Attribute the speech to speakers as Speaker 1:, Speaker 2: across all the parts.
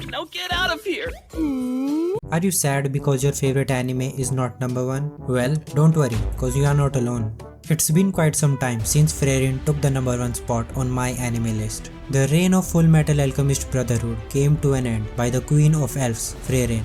Speaker 1: Now get out of here!
Speaker 2: Are you sad because your favorite anime is not number 1? Well, don't worry, cause you are not alone. It's been quite some time since Frieren took the number 1 spot on my anime list. The reign of Full Metal Alchemist Brotherhood came to an end by the Queen of Elves, Frieren.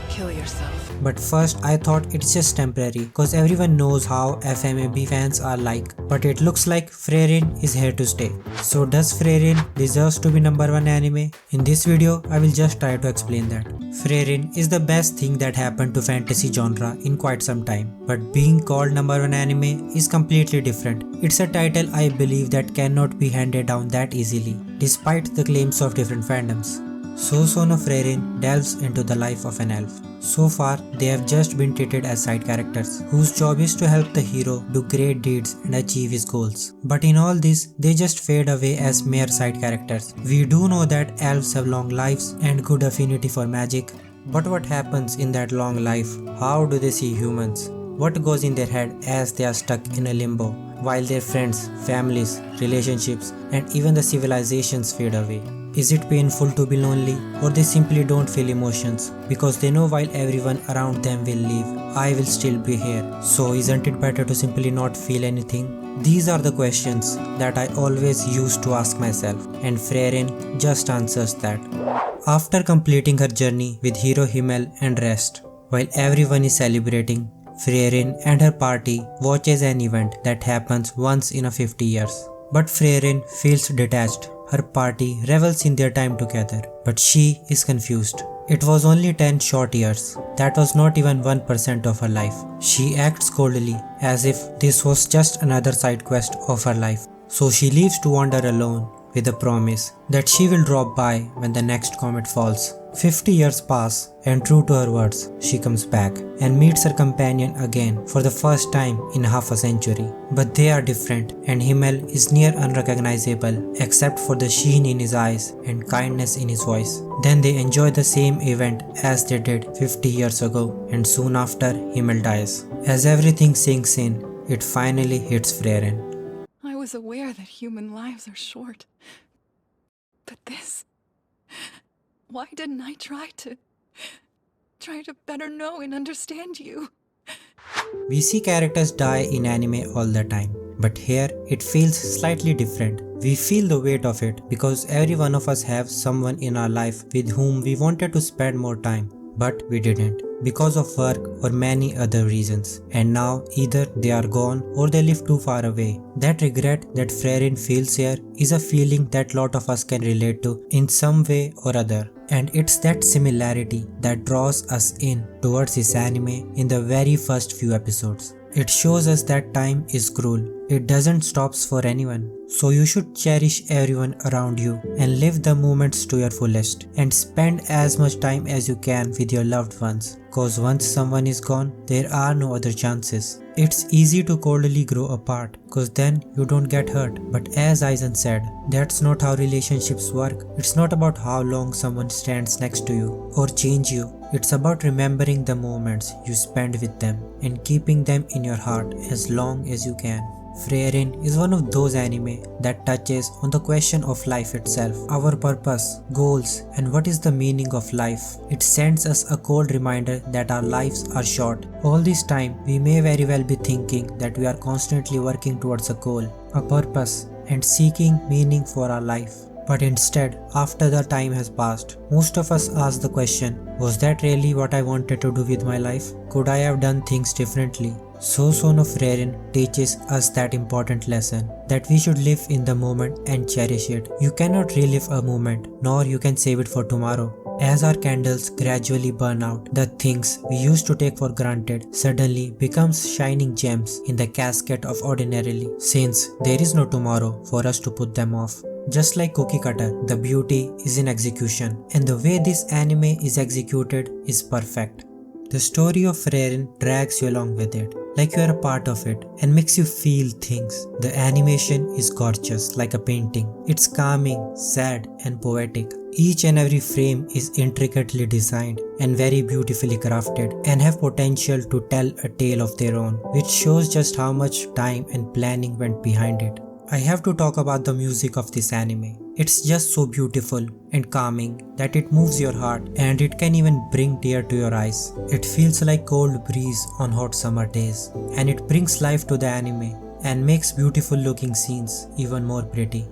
Speaker 1: Kill yourself.
Speaker 2: But first I thought it's just temporary cause everyone knows how FMAB fans are like, but it looks like Frieren is here to stay. So does Frieren deserves to be number 1 anime? In this video I will just try to explain that. Frieren is the best thing that happened to fantasy genre in quite some time, but being called number 1 anime is completely different. It's a title I believe that cannot be handed down that easily, despite the claims of different fandoms. So Son of Frieren delves into the life of an elf. So far, they have just been treated as side characters, whose job is to help the hero do great deeds and achieve his goals. But in all this, they just fade away as mere side characters. We do know that elves have long lives and good affinity for magic. But what happens in that long life? How do they see humans? What goes in their head as they are stuck in a limbo, while their friends, families, relationships, and even the civilizations fade away? Is it painful to be lonely, or they simply don't feel emotions because they know while everyone around them will leave, I will still be here. So isn't it better to simply not feel anything? These are the questions that I always used to ask myself, and Frieren just answers that. After completing her journey with hero Himmel and rest, while everyone is celebrating, Frieren and her party watches an event that happens once in a 50 years. But Frieren feels detached. Her party revels in their time together, but she is confused. It was only 10 short years. That was not even 1% of her life. She acts coldly, as if this was just another side quest of her life. So she leaves to wander alone, with a promise that she will drop by when the next comet falls. 50 years pass, and true to her words, she comes back and meets her companion again for the first time in half a century. But they are different, and Himmel is near unrecognizable except for the sheen in his eyes and kindness in his voice. Then they enjoy the same event as they did 50 years ago, and soon after Himmel dies. As everything sinks in, it finally hits Frieren.
Speaker 1: I was aware that human lives are short. But this... Why didn't I try to better know and understand you?
Speaker 2: We see characters die in anime all the time, but here it feels slightly different. We feel the weight of it because every one of us have someone in our life with whom we wanted to spend more time, but we didn't because of work or many other reasons, and now either they are gone or they live too far away. That regret that Frieren feels here is a feeling that lot of us can relate to in some way or other. And it's that similarity that draws us in towards this anime in the very first few episodes. It shows us that time is cruel. It doesn't stop for anyone. So you should cherish everyone around you and live the moments to your fullest and spend as much time as you can with your loved ones. Cause once someone is gone, there are no other chances. It's easy to coldly grow apart cause then you don't get hurt. But as Aizen said, that's not how relationships work. It's not about how long someone stands next to you or change you. It's about remembering the moments you spend with them and keeping them in your heart as long as you can. Frieren is one of those anime that touches on the question of life itself, our purpose, goals, and what is the meaning of life. It sends us a cold reminder that our lives are short. All this time, we may very well be thinking that we are constantly working towards a goal, a purpose, and seeking meaning for our life. But instead, after the time has passed, most of us ask the question, was that really what I wanted to do with my life? Could I have done things differently? So Son of Frieren teaches us that important lesson, that we should live in the moment and cherish it. You cannot relive a moment, nor you can save it for tomorrow. As our candles gradually burn out, the things we used to take for granted suddenly becomes shining gems in the casket of ordinarily, since there is no tomorrow for us to put them off. Just like cookie cutter, the beauty is in execution, and the way this anime is executed is perfect. The story of Frieren drags you along with it, like you are a part of it, and makes you feel things. The animation is gorgeous, like a painting. It's calming, sad, and poetic. Each and every frame is intricately designed and very beautifully crafted, and have potential to tell a tale of their own, which shows just how much time and planning went behind it. I have to talk about the music of this anime. It's just so beautiful and calming that it moves your heart and it can even bring tear to your eyes. It feels like cold breeze on hot summer days, and it brings life to the anime and makes beautiful looking scenes even more pretty.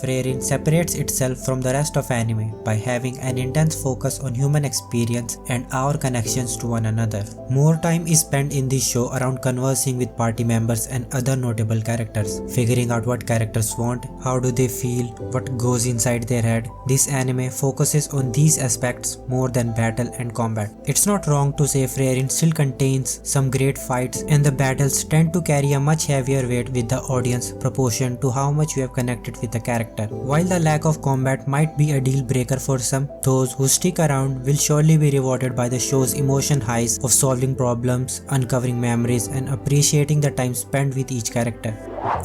Speaker 2: Frieren separates itself from the rest of anime by having an intense focus on human experience and our connections to one another. More time is spent in this show around conversing with party members and other notable characters, figuring out what characters want, how do they feel, what goes inside their head. This anime focuses on these aspects more than battle and combat. It's not wrong to say Frieren still contains some great fights, and the battles tend to carry a much heavier weight with the audience proportion to how much you have connected with the character. While the lack of combat might be a deal breaker for some, those who stick around will surely be rewarded by the show's emotion highs of solving problems, uncovering memories, and appreciating the time spent with each character.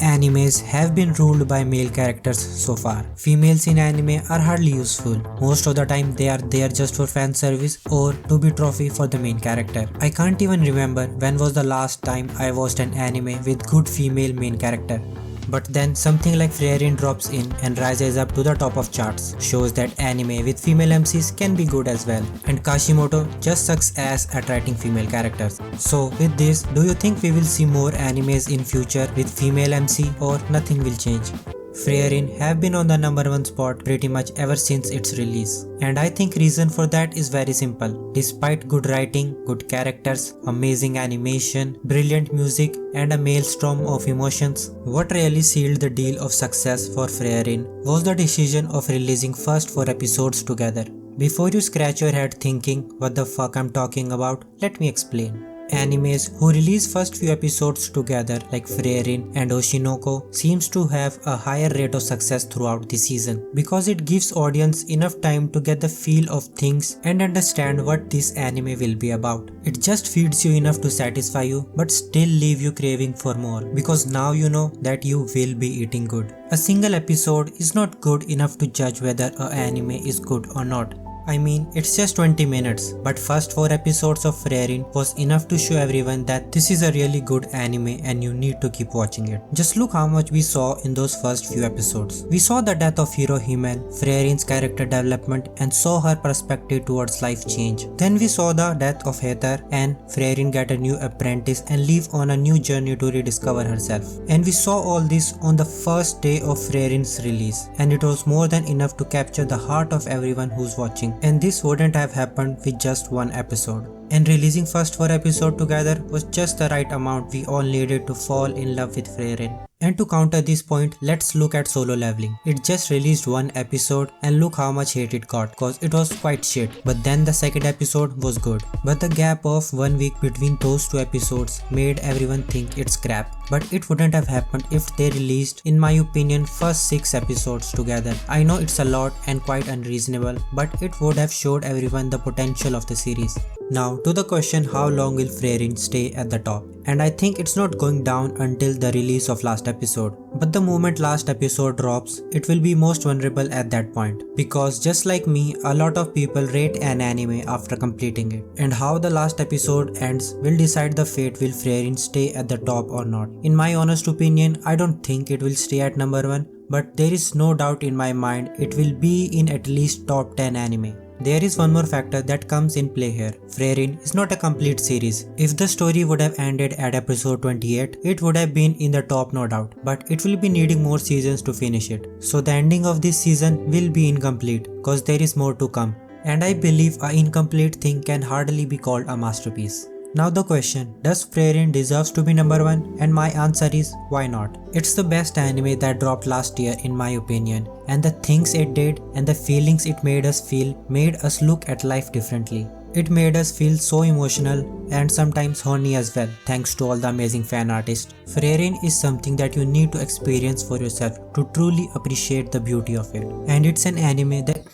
Speaker 2: Animes have been ruled by male characters so far. Females in anime are hardly useful. Most of the time they are there just for fan service or to be trophy for the main character. I can't even remember when was the last time I watched an anime with good female main character. But then something like Frieren drops in and rises up to the top of charts, shows that anime with female MCs can be good as well, and Kashimoto just sucks ass at writing female characters. So with this, do you think we will see more animes in future with female MC, or nothing will change? Frieren have been on the #1 spot pretty much ever since its release, and I think reason for that is very simple. Despite good writing, good characters, amazing animation, brilliant music, and a maelstrom of emotions, what really sealed the deal of success for Frieren was the decision of releasing first 4 episodes together. Before you scratch your head thinking what the fuck I'm talking about, let me explain. Animes who release first few episodes together like Frieren and Oshinoko seems to have a higher rate of success throughout the season because it gives audience enough time to get the feel of things and understand what this anime will be about. It just feeds you enough to satisfy you but still leave you craving for more because now you know that you will be eating good. A single episode is not good enough to judge whether an anime is good or not. I mean, it's just 20 minutes, but first 4 episodes of Frieren was enough to show everyone that this is a really good anime and you need to keep watching it. Just look how much we saw in those first few episodes. We saw the death of hero Himen, Frieren's character development, and saw her perspective towards life change. Then we saw the death of Heather and Frieren get a new apprentice and leave on a new journey to rediscover herself. And we saw all this on the first day of Frieren's release, and it was more than enough to capture the heart of everyone who's watching. And this wouldn't have happened with just 1 episode. And releasing first 4 episodes together was just the right amount we all needed to fall in love with Frieren. And to counter this point, let's look at Solo Leveling. It just released 1 episode and look how much hate it got cause it was quite shit. But then the second episode was good. But the gap of 1 week between those 2 episodes made everyone think it's crap. But it wouldn't have happened if they released, in my opinion, first 6 episodes together. I know it's a lot and quite unreasonable, but it would have showed everyone the potential of the series. Now to the question, how long will Frieren stay at the top? And I think it's not going down until the release of last episode. But the moment last episode drops, it will be most vulnerable at that point. Because just like me, a lot of people rate an anime after completing it. And how the last episode ends will decide the fate will Frieren stay at the top or not. In my honest opinion, I don't think it will stay at #1, but there is no doubt in my mind it will be in at least top 10 anime. There is one more factor that comes in play here. Frieren is not a complete series. If the story would have ended at episode 28, it would have been in the top no doubt, but it will be needing more seasons to finish it. So the ending of this season will be incomplete cause there is more to come. And I believe an incomplete thing can hardly be called a masterpiece. Now the question, does Frieren deserves to be #1? And my answer is, why not? It's the best anime that dropped last year in my opinion, and the things it did and the feelings it made us feel made us look at life differently. It made us feel so emotional and sometimes horny as well, thanks to all the amazing fan artists. Frieren is something that you need to experience for yourself to truly appreciate the beauty of it. And it's an anime that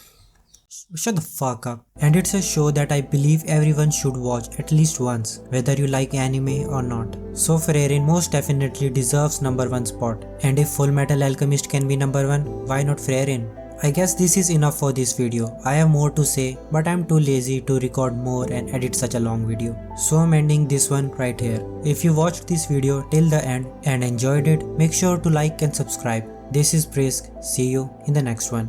Speaker 2: shut the fuck up. And it's a show that I believe everyone should watch at least once, whether you like anime or not. So Frieren most definitely deserves #1 spot. And if Full Metal Alchemist can be #1, why not Frieren? I guess this is enough for this video. I have more to say, but I'm too lazy to record more and edit such a long video. So I'm ending this one right here. If you watched this video till the end and enjoyed it, make sure to like and subscribe. This is Prisk. See you in the next one.